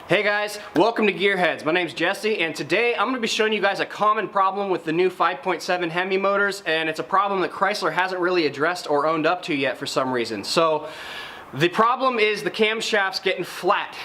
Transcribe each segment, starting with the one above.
Hey guys, welcome to GearHeads. My name's Jesse, and today I'm going to be showing you guys a common problem with the new 5.7 Hemi motors, and it's a problem that Chrysler hasn't really addressed or owned up to yet for some reason. So the problem is the camshaft's getting flat.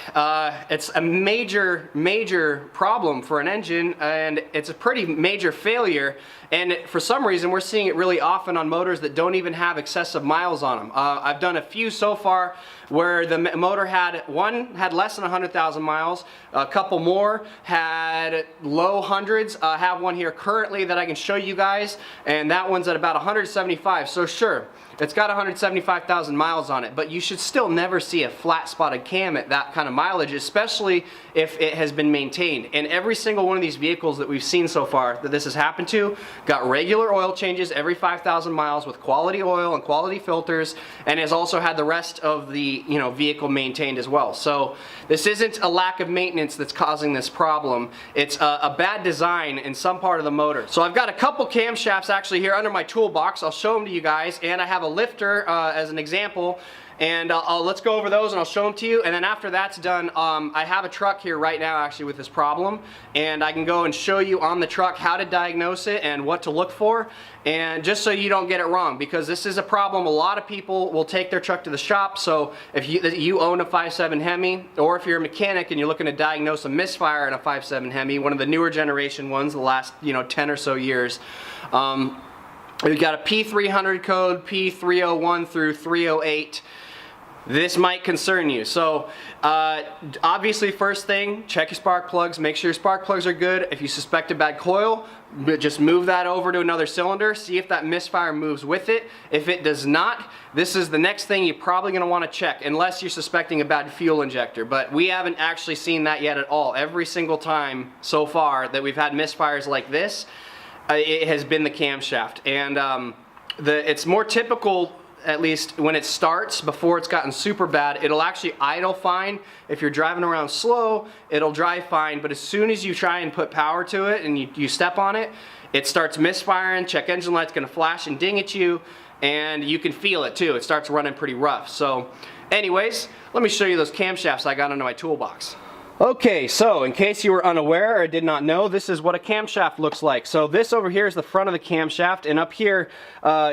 It's a major problem for an engine, and it's a pretty major failure, and for some reason we're seeing it really often on motors that don't even have excessive miles on them. I've done a few so far where the motor had less than 100,000 miles, a couple more had low hundreds. I have one here currently that I can show you guys, and that one's at about 175. So sure, it's got 175,000 miles on it, but you should still never see a flat spotted cam at that kind of mileage, especially if it has been maintained. And every single one of these vehicles that we've seen so far that this has happened to got regular oil changes every 5,000 miles with quality oil and quality filters, and has also had the rest of the vehicle maintained as well. So this isn't a lack of maintenance that's causing this problem. It's a bad design in some part of the motor. So I've got a couple camshafts actually here under my toolbox. I'll show them to you guys, and I have a lifter as an example, and let's go over those and I'll show them to you. And then after that's done, I have a truck here right now actually with this problem, and I can go and show you on the truck how to diagnose it and what to look for, and just so you don't get it wrong, because this is a problem. A lot of people will take their truck to the shop. So if you own a 5.7 Hemi, or if you're a mechanic and you're looking to diagnose a misfire in a 5.7 Hemi, one of the newer generation ones, the last 10 or so years, we've got a P0300 code, P301 through 308. This might concern you. So obviously, first thing, check your spark plugs, make sure your spark plugs are good. If you suspect a bad coil, just move that over to another cylinder, see if that misfire moves with it. If it does not, this is the next thing you're probably going to want to check, unless you're suspecting a bad fuel injector. But we haven't actually seen that yet at all. Every single time so far that we've had misfires like this, it has been the camshaft. And it's more typical, at least when it starts, before it's gotten super bad. It'll actually idle fine. If you're driving around slow, it'll drive fine, but as soon as you try and put power to it and you step on it, it starts misfiring. Check engine light's gonna flash and ding at you, and you can feel it too. It starts running pretty rough. So anyways, let me show you those camshafts I got into my toolbox. Okay, so in case you were unaware or did not know, this is what a camshaft looks like. So this over here is the front of the camshaft, and up here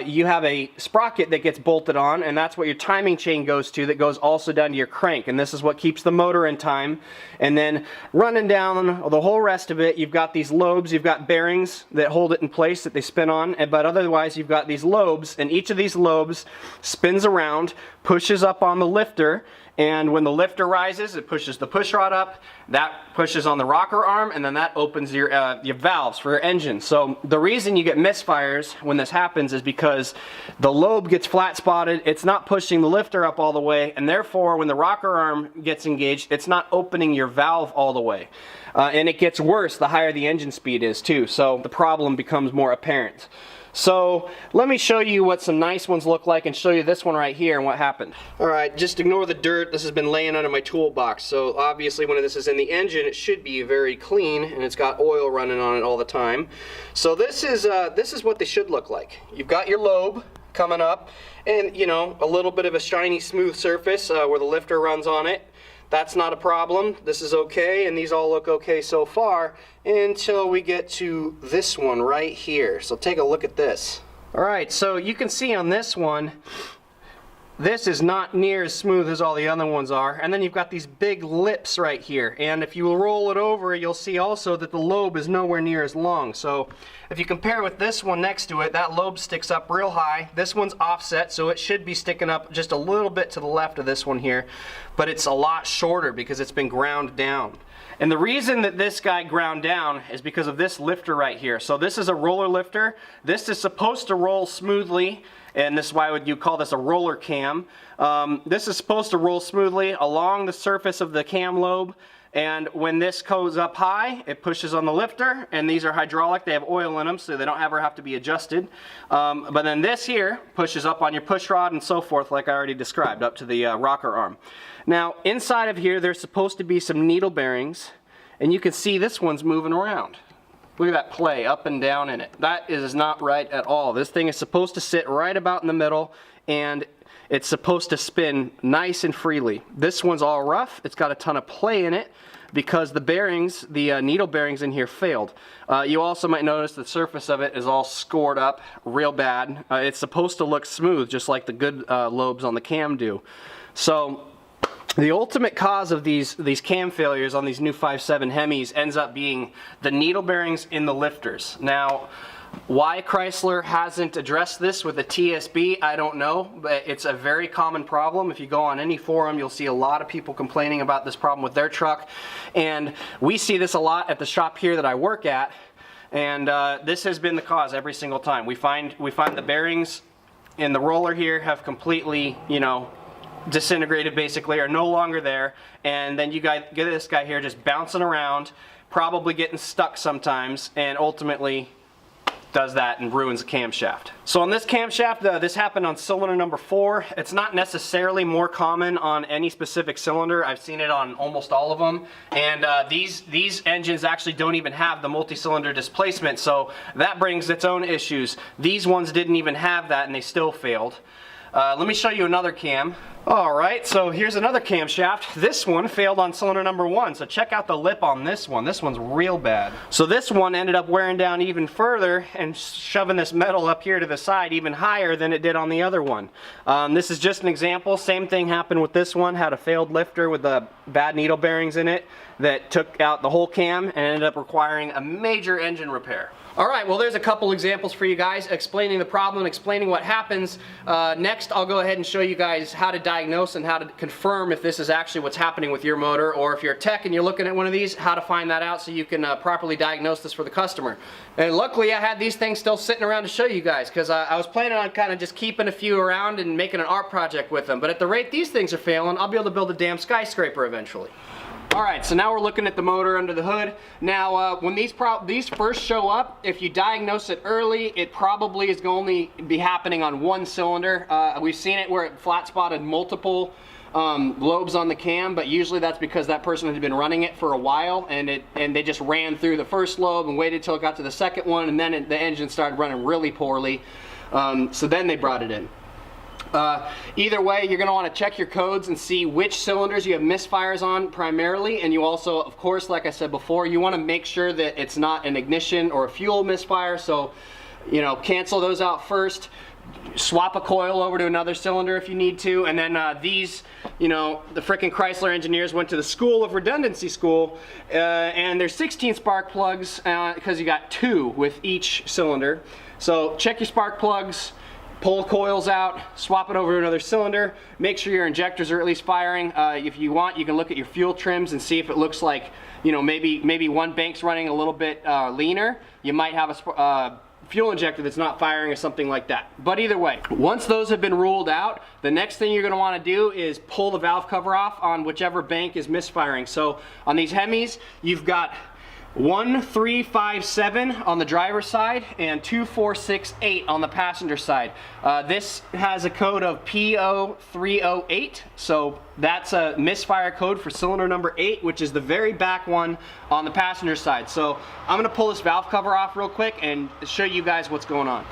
you have a sprocket that gets bolted on, and that's what your timing chain goes to, that goes also down to your crank, and this is what keeps the motor in time. And then running down the whole rest of it, you've got these lobes, you've got bearings that hold it in place that they spin on, but otherwise you've got these lobes, and each of these lobes spins around, pushes up on the lifter, and when the lifter rises, it pushes the push rod up, that pushes on the rocker arm, and then that opens your valves for your engine. So the reason you get misfires when this happens is because the lobe gets flat spotted, it's not pushing the lifter up all the way, and therefore when the rocker arm gets engaged, it's not opening your valve all the way. And it gets worse the higher the engine speed is too, so the problem becomes more apparent. So let me show you what some nice ones look like and show you this one right here and what happened. Alright, just ignore the dirt. This has been laying under my toolbox. So obviously when this is in the engine, it should be very clean, and it's got oil running on it all the time. So this is what they should look like. You've got your lobe coming up, and a little bit of a shiny smooth surface where the lifter runs on it. That's not a problem. This is okay, and these all look okay so far until we get to this one right here. So take a look at this. Alright, so you can see on this one, this is not near as smooth as all the other ones are, and then you've got these big lips right here, and if you roll it over, you'll see also that the lobe is nowhere near as long. So if you compare with this one next to it, that lobe sticks up real high. This one's offset, so it should be sticking up just a little bit to the left of this one here, but it's a lot shorter because it's been ground down. And the reason that this guy ground down is because of this lifter right here. So this is a roller lifter. This is supposed to roll smoothly, and this is why you call this a roller cam. This is supposed to roll smoothly along the surface of the cam lobe, and when this goes up high, it pushes on the lifter, and these are hydraulic, they have oil in them, so they don't ever have to be adjusted. But then this here pushes up on your push rod and so forth, like I already described, up to the rocker arm. Now inside of here there's supposed to be some needle bearings, and you can see this one's moving around. Look at that play up and down in it. That is not right at all. This thing is supposed to sit right about in the middle, and it's supposed to spin nice and freely. This one's all rough. It's got a ton of play in it because the bearings, the needle bearings in here failed. You also might notice the surface of it is all scored up real bad. It's supposed to look smooth, just like the good lobes on the cam do. So the ultimate cause of these cam failures on these new 5.7 Hemis ends up being the needle bearings in the lifters. Now, why Chrysler hasn't addressed this with a TSB, I don't know, but it's a very common problem. If you go on any forum, you'll see a lot of people complaining about this problem with their truck, and we see this a lot at the shop here that I work at, and this has been the cause every single time. We find the bearings in the roller here have completely, you know, disintegrated basically, are no longer there, and then you get this guy here just bouncing around, probably getting stuck sometimes, and ultimately does that and ruins the camshaft. So on this camshaft, this happened on cylinder number 4. It's not necessarily more common on any specific cylinder. I've seen it on almost all of them, and these engines actually don't even have the multi-cylinder displacement, so that brings its own issues. These ones didn't even have that and they still failed. Let me show you another cam. Alright, so here's another camshaft. This one failed on cylinder number 1, so check out the lip on this one. This one's real bad. So this one ended up wearing down even further and shoving this metal up here to the side even higher than it did on the other one. This is just an example. Same thing happened with this one. Had a failed lifter with the bad needle bearings in it that took out the whole cam and ended up requiring a major engine repair. Alright, well there's a couple examples for you guys explaining the problem, explaining what happens. Next I'll go ahead and show you guys how to diagnose and how to confirm if this is actually what's happening with your motor, or if you're a tech and you're looking at one of these, how to find that out so you can properly diagnose this for the customer. And luckily I had these things still sitting around to show you guys, because I was planning on kind of just keeping a few around and making an art project with them, but at the rate these things are failing, I'll be able to build a damn skyscraper eventually. Alright, so now we're looking at the motor under the hood. Now, when these first show up, if you diagnose it early, it probably is going to be happening on one cylinder. We've seen it where it flat spotted multiple lobes on the cam, but usually that's because that person had been running it for a while and they just ran through the first lobe and waited till it got to the second one, and then the engine started running really poorly. So then they brought it in. Either way, you're going to want to check your codes and see which cylinders you have misfires on primarily, and you also, of course, like I said before, you want to make sure that it's not an ignition or a fuel misfire, so, you know, cancel those out first. Swap a coil over to another cylinder if you need to, and then these, you know, the frickin' Chrysler engineers went to the school of redundancy school, and there's 16 spark plugs because you got 2 with each cylinder. So check your spark plugs, pull coils out, swap it over to another cylinder, make sure your injectors are at least firing. If you want, you can look at your fuel trims and see if it looks like, you know, maybe one bank's running a little bit leaner. You might have a fuel injector that's not firing or something like that. But either way, once those have been ruled out, the next thing you're going to want to do is pull the valve cover off on whichever bank is misfiring. So on these Hemis, you've got 1357 on the driver's side and 2468 on the passenger side. This has a code of P0308, so that's a misfire code for cylinder number 8, which is the very back one on the passenger side. So I'm going to pull this valve cover off real quick and show you guys what's going on.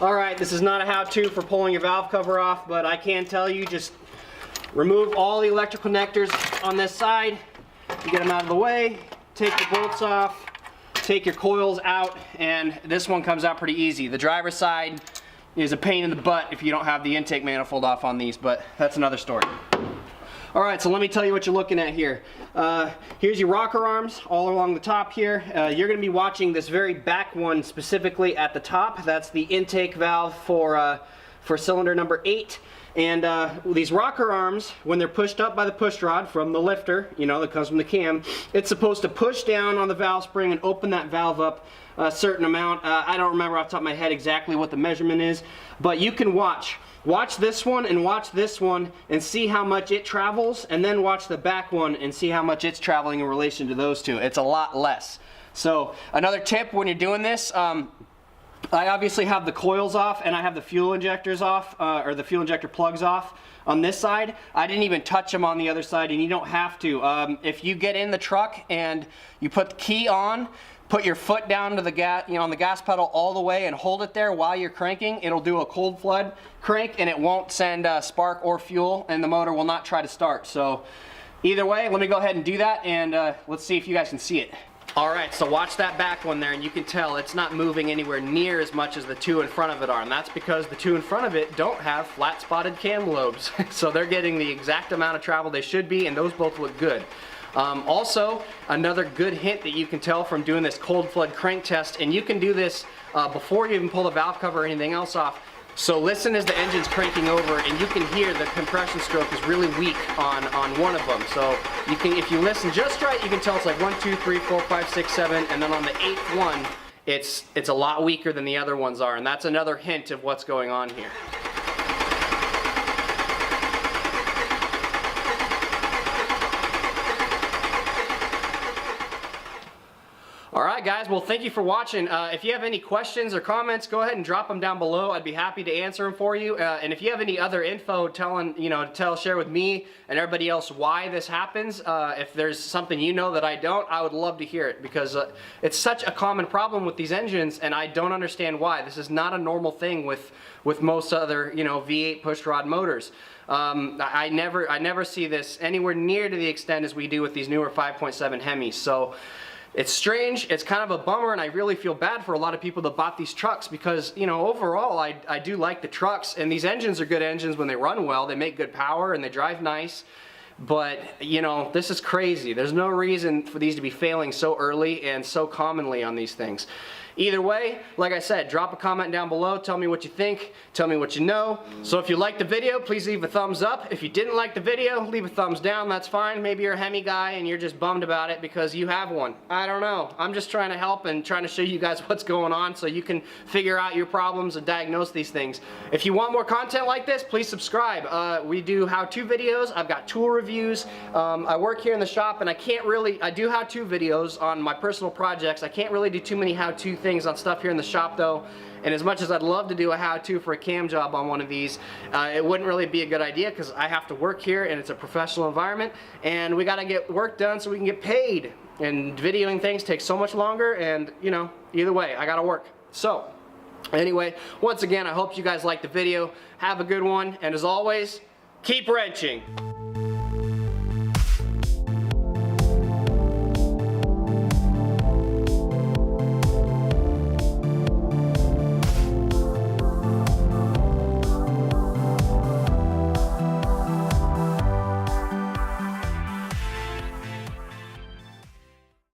Alright, this is not a how-to for pulling your valve cover off, but I can tell you, just remove all the electrical connectors on this side, get them out of the way, take the bolts off, take your coils out, and this one comes out pretty easy. The driver's side is a pain in the butt if you don't have the intake manifold off on these, but that's another story. Alright, so let me tell you what you're looking at here. Here's your rocker arms all along the top here. You're going to be watching this very back one specifically at the top. That's the intake valve for cylinder number 8. And these rocker arms, when they're pushed up by the push rod from the lifter, you know, that comes from the cam, it's supposed to push down on the valve spring and open that valve up a certain amount. I don't remember off the top of my head exactly what the measurement is, but you can watch this one and watch this one and see how much it travels, and then watch the back one and see how much it's traveling in relation to those two. It's a lot less. So another tip when you're doing this, I obviously have the coils off and I have the fuel injectors off, or the fuel injector plugs off on this side. I didn't even touch them on the other side, and you don't have to. If you get in the truck and you put the key on, put your foot down to the gas, on the gas pedal all the way and hold it there while you're cranking, it'll do a cold flood crank and it won't send spark or fuel, and the motor will not try to start. So either way, let me go ahead and do that, and let's see if you guys can see it. Alright, so watch that back one there, and you can tell it's not moving anywhere near as much as the two in front of it are, and that's because the two in front of it don't have flat spotted cam lobes. So they're getting the exact amount of travel they should be, and those both look good. Also, another good hint that you can tell from doing this cold flood crank test, and you can do this before you even pull the valve cover or anything else off. So listen as the engine's cranking over, and you can hear the compression stroke is really weak on one of them. So you can, if you listen just right, you can tell it's like 1, 2, 3, 4, 5, 6, 7, and then on the 8th one, it's a lot weaker than the other ones are, and that's another hint of what's going on here. Alright guys, well thank you for watching. If you have any questions or comments, go ahead and drop them down below. I'd be happy to answer them for you. And if you have any other info share with me and everybody else why this happens, if there's something you know that I don't, I would love to hear it, because it's such a common problem with these engines, and I don't understand why. This is not a normal thing with most other V8 pushrod motors. I never see this anywhere near to the extent as we do with these newer 5.7 Hemis. So it's strange, it's kind of a bummer, and I really feel bad for a lot of people that bought these trucks, because, overall I do like the trucks, and these engines are good engines when they run well. They make good power and they drive nice. But, this is crazy. There's no reason for these to be failing so early and so commonly on these things. Either way, like I said, drop a comment down below. Tell me what you think. Tell me what you know. So if you liked the video, please leave a thumbs up. If you didn't like the video, leave a thumbs down. That's fine. Maybe you're a Hemi guy and you're just bummed about it because you have one. I don't know. I'm just trying to help and trying to show you guys what's going on so you can figure out your problems and diagnose these things. If you want more content like this, please subscribe. We do how-to videos. I've got tool reviews. I work here in the shop, and I do how-to videos on my personal projects. I can't really do too many how-to things on stuff here in the shop though, and as much as I'd love to do a how-to for a cam job on one of these, it wouldn't really be a good idea because I have to work here and it's a professional environment, and we got to get work done so we can get paid, and videoing things takes so much longer, and either way I gotta work. So anyway, once again, I hope you guys liked the video. Have a good one, and as always, keep wrenching.